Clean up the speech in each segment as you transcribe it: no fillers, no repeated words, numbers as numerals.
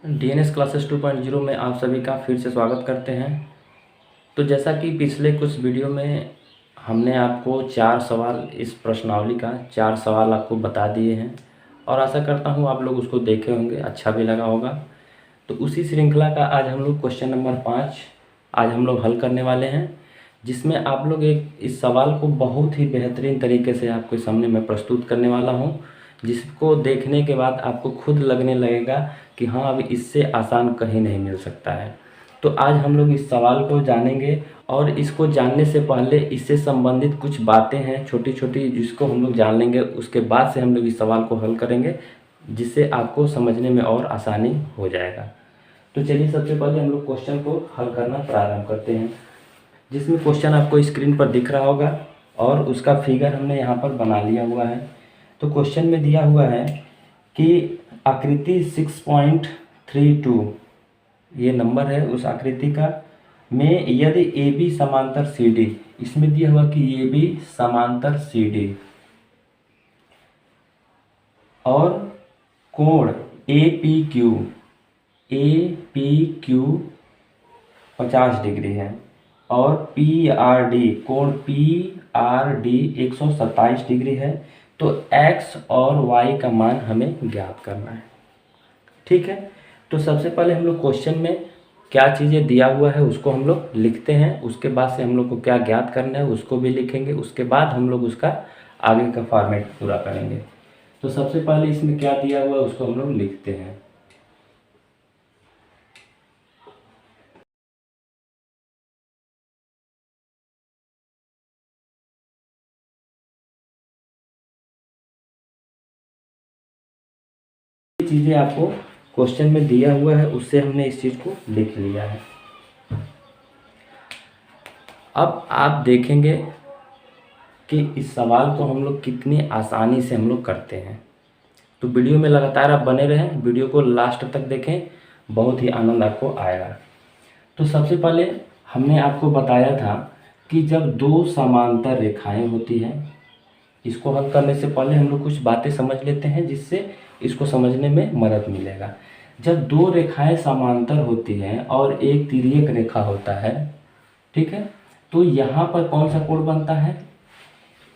DNS classes 2.0 में आप सभी का फिर से स्वागत करते हैं। तो जैसा कि पिछले कुछ वीडियो में हमने आपको 4 सवाल, इस प्रश्नावली का 4 सवाल आपको बता दिए हैं और आशा करता हूँ आप लोग उसको देखे होंगे, अच्छा भी लगा होगा। तो उसी श्रृंखला का आज हम लोग क्वेश्चन नंबर 5 आज हम लोग हल करने वाले हैं, जिसमें आप लोग इस सवाल को बहुत ही बेहतरीन तरीके से आपके सामने मैं प्रस्तुत करने वाला हूं, जिसको देखने के बाद आपको खुद लगने लगेगा कि हाँ, अब इससे आसान कहीं नहीं मिल सकता है। तो आज हम लोग इस सवाल को जानेंगे और इसको जानने से पहले इससे संबंधित कुछ बातें हैं छोटी छोटी, जिसको हम लोग जान लेंगे। उसके बाद से हम लोग इस सवाल को हल करेंगे, जिससे आपको समझने में और आसानी हो जाएगा। तो चलिए सबसे पहले हम लोग क्वेश्चन को हल करना प्रारंभ करते हैं, जिसमें क्वेश्चन आपको स्क्रीन पर दिख रहा होगा और उसका फिगर हमने यहाँ पर बना लिया हुआ है। तो क्वेश्चन में दिया हुआ है कि आकृति 6.32 ये नंबर है उस आकृति का, में यदि ए बी समांतर सी डी, इसमें दिया हुआ कि ए बी समांतर सी डी और कोण ए पी क्यू 50 डिग्री है और पी आर डी, कोण पी आर डी 127 डिग्री है, तो एक्स और वाई का मान हमें ज्ञात करना है। ठीक है, तो सबसे पहले हम लोग क्वेश्चन में क्या चीज़ें दिया हुआ है उसको हम लोग लिखते हैं, उसके बाद से हम लोग को क्या ज्ञात करना है उसको भी लिखेंगे, उसके बाद हम लोग उसका आगे का फॉर्मेट पूरा करेंगे। तो सबसे पहले इसमें क्या दिया हुआ है उसको हम लोग लिखते हैं। चीज़ें आपको क्वेश्चन में दिया हुआ है, उससे हमने इस चीज़ को लिख लिया है। अब आप देखेंगे कि इस सवाल को हम लोग कितनी आसानी से हम लोग करते हैं। तो वीडियो में लगातार आप बने रहें, वीडियो को लास्ट तक देखें, बहुत ही आनंद आपको आएगा। तो सबसे पहले हमने आपको बताया था कि जब दो समांतर रेखाएं होती हैं, इसको हल करने से पहले हम लोग कुछ बातें समझ लेते हैं जिससे इसको समझने में मदद मिलेगा। जब दो रेखाएं समांतर होती हैं और एक तिर्यक रेखा होता है, ठीक है, तो यहाँ पर कौन सा कोण बनता है?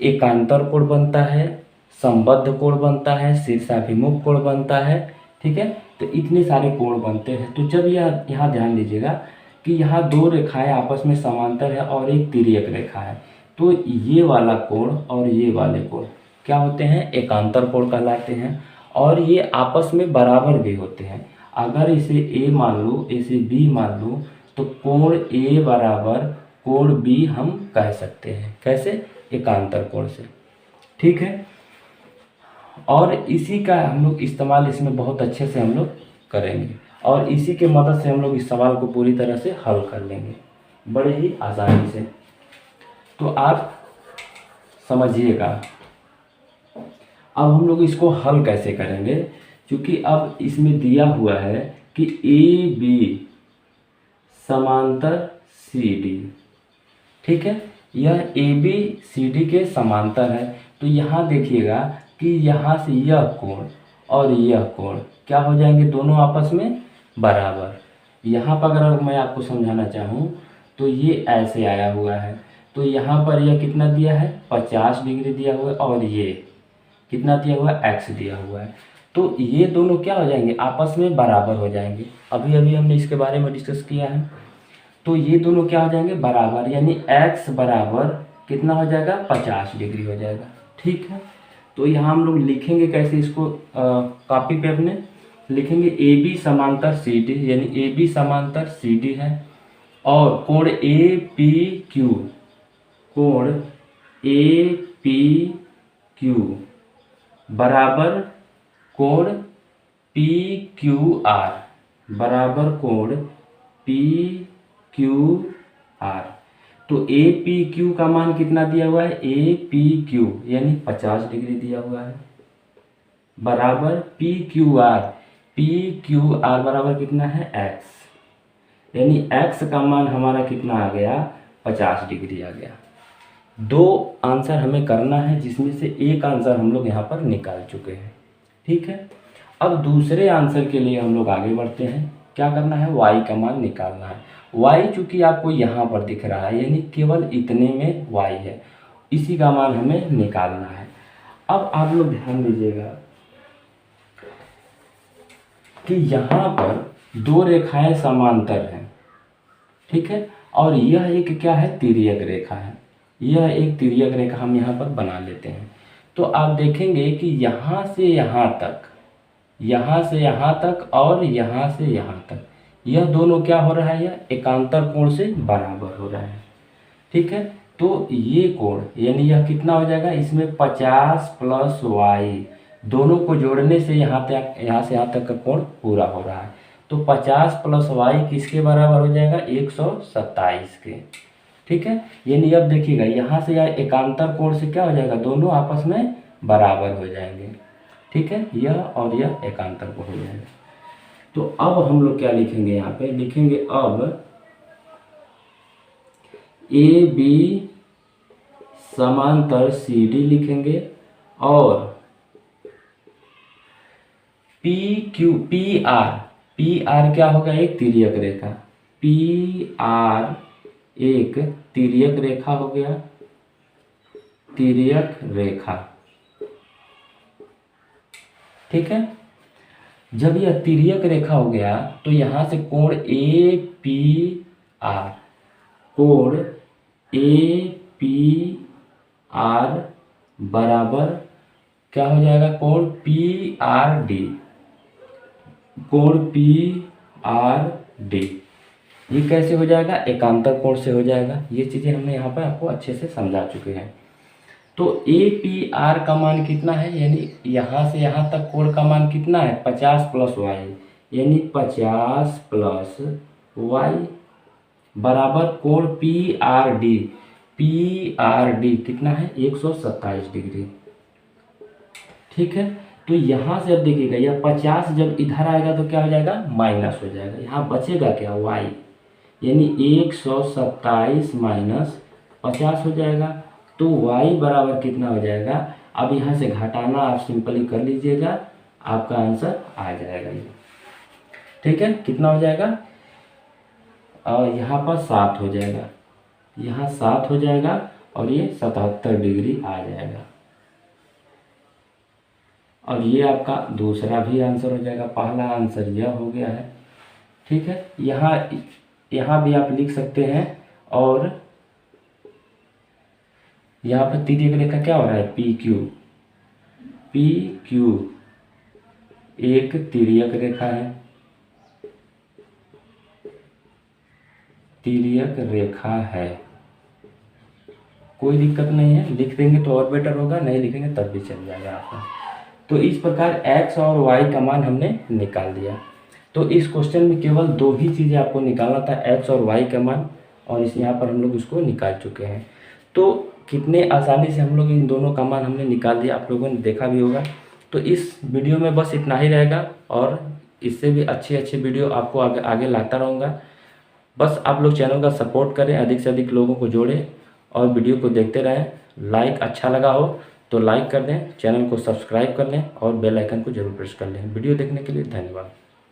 एकांतर कोण बनता है, संबद्ध कोण बनता है, शीर्षाभिमुख कोण बनता है। ठीक है, तो इतने सारे कोण बनते हैं। तो जब यह यहाँ ध्यान दीजिएगा कि यहाँ दो रेखाएं आपस में समांतर है और एक तिर्यक रेखा है, तो ये वाला कोण और ये वाले कोण क्या होते हैं? एकांतर कोण कहलाते हैं और ये आपस में बराबर भी होते हैं। अगर इसे ए मान लो, इसे बी मान लो, तो कोण ए बराबर कोण बी हम कह सकते हैं। कैसे? एकांतर कोण से। ठीक है, और इसी का हम लोग इस्तेमाल इसमें बहुत अच्छे से हम लोग करेंगे और इसी के मदद से हम लोग इस सवाल को पूरी तरह से हल कर लेंगे बड़े ही आसानी से। तो आप समझिएगा, अब हम लोग इसको हल कैसे करेंगे, क्योंकि अब इसमें दिया हुआ है कि ए बी समांतर सी डी। ठीक है, यह ए बी सी डी के समांतर है। तो यहाँ देखिएगा कि यहाँ से यह कोण और यह कोण क्या हो जाएंगे? दोनों आपस में बराबर। यहाँ पर अगर मैं आपको समझाना चाहूँ तो ये ऐसे आया हुआ है, तो यहाँ पर यह कितना दिया है? 50 डिग्री दिया हुआ है और ये कितना दिया हुआ है? एक्स दिया हुआ है। तो ये दोनों क्या हो जाएंगे? आपस में बराबर हो जाएंगे। अभी अभी हमने इसके बारे में डिस्कस किया है। तो ये दोनों क्या हो जाएंगे? बराबर, यानी x बराबर कितना हो जाएगा? 50 डिग्री हो जाएगा। ठीक है, तो यहाँ हम लोग लिखेंगे कैसे इसको? कॉपी पे अपने लिखेंगे ए बी समांतर सी डी, यानी ए बी समांतर सी डी है और कोण ए पी क्यू, कोण ए पी क्यू बराबर कोण पी क्यू आर, बराबर कोण पी क्यू आर। तो ए पी क्यू का मान कितना दिया हुआ है? ए पी क्यू यानी 50 डिग्री दिया हुआ है, बराबर P Q R, P Q R बराबर कितना है? एक्स, यानी एक्स का मान हमारा कितना आ गया? 50 डिग्री आ गया। दो आंसर हमें करना है, जिसमें से एक आंसर हम लोग यहाँ पर निकाल चुके हैं। ठीक है, अब दूसरे आंसर के लिए हम लोग आगे बढ़ते हैं। क्या करना है, वाई का मान निकालना है। वाई चूंकि आपको यहाँ पर दिख रहा है, यानी केवल इतने में वाई है, इसी का मान हमें निकालना है। अब आप लोग ध्यान दीजिएगा कि यहाँ पर दो रेखाएं समांतर हैं, ठीक है, और यह एक क्या है, तिर्यक रेखा है। यह एक तिर्यक रेखा हम यहाँ पर बना लेते हैं। तो आप देखेंगे कि यहाँ से यहाँ तक, यहाँ से यहाँ तक और यहाँ से यहाँ तक, यह दोनों क्या हो रहा है, यह एकांतर कोण से बराबर हो रहा है, ठीक है। तो ये कोण यानी यह कितना हो जाएगा, इसमें 50 प्लस वाई, दोनों को जोड़ने से यहाँ तक, यहाँ से यहाँ तक का कोण पूरा हो रहा है। तो 50 प्लस वाई किसके बराबर हो जाएगा, 127 के, ठीक है। यानी अब देखिएगा यहाँ से यह एकांतर कोण से क्या हो जाएगा, दोनों आपस में बराबर हो जाएंगे, ठीक है, यह और यह एकांतर कोण हो जाएगा। तो अब हम लोग क्या लिखेंगे, यहाँ पे लिखेंगे अब ए बी समांतर सी डी लिखेंगे, और पी क्यू पी आर क्या होगा, एक तिर्यक रेखा, पी आर एक तिर्यक रेखा हो गया, तिर्यक रेखा, ठीक है। जब यह तिर्यक रेखा हो गया तो यहाँ से कोण ए पी आर, कोण ए पी आर बराबर क्या हो जाएगा, कोण पी आर डी, कोण पी आर डी, ये कैसे हो जाएगा, एकांतर कोण से हो जाएगा। ये चीज़ें हमने यहाँ पर आपको अच्छे से समझा चुके हैं। तो ए पी आर का मान कितना है, यानी यहाँ से यहाँ तक कोण का मान कितना है, 50 प्लस वाई, यानी 50 प्लस वाई बराबर कोण P R D, P R D कितना है, 127 डिग्री, ठीक है। तो यहाँ से अब देखिएगा यह 50 जब इधर आएगा तो क्या हो जाएगा, माइनस हो जाएगा, यहाँ बचेगा क्या, वाई, यानी 127 माइनस 50 हो जाएगा। तो y बराबर कितना हो जाएगा, अब यहाँ से घटाना आप सिंपली कर लीजिएगा, आपका आंसर आ जाएगा ये, ठीक है। कितना हो जाएगा, और यहाँ पर 7 हो जाएगा, यहाँ 7 हो जाएगा, और ये 77 डिग्री आ जाएगा। और ये आपका दूसरा भी आंसर हो जाएगा, पहला आंसर यह हो गया है, ठीक है। यहाँ भी आप लिख सकते हैं, और यहाँ पर तिर्यक रेखा क्या हो रहा है, पी क्यू एक तिर्यक रेखा है, तिर्यक रेखा है, कोई दिक्कत नहीं है, लिख देंगे तो और बेटर होगा, नहीं लिखेंगे तब भी चल जाएगा आपका। तो इस प्रकार x और y का मान हमने निकाल दिया। तो इस क्वेश्चन में केवल दो ही चीज़ें आपको निकालना था, x और y का मान, और इस यहाँ पर हम लोग इसको निकाल चुके हैं। तो कितने आसानी से हम लोग इन दोनों का मान हमने निकाल दिया, आप लोगों ने देखा भी होगा। तो इस वीडियो में बस इतना ही रहेगा, और इससे भी अच्छी अच्छी वीडियो आपको आगे लाता रहूँगा। बस आप लोग चैनल का सपोर्ट करें, अधिक से अधिक लोगों को जोड़ें और वीडियो को देखते रहें। लाइक अच्छा लगा हो तो लाइक कर दें, चैनल को सब्सक्राइब कर लें और बेल आइकन को जरूर प्रेस कर लें। वीडियो देखने के लिए धन्यवाद।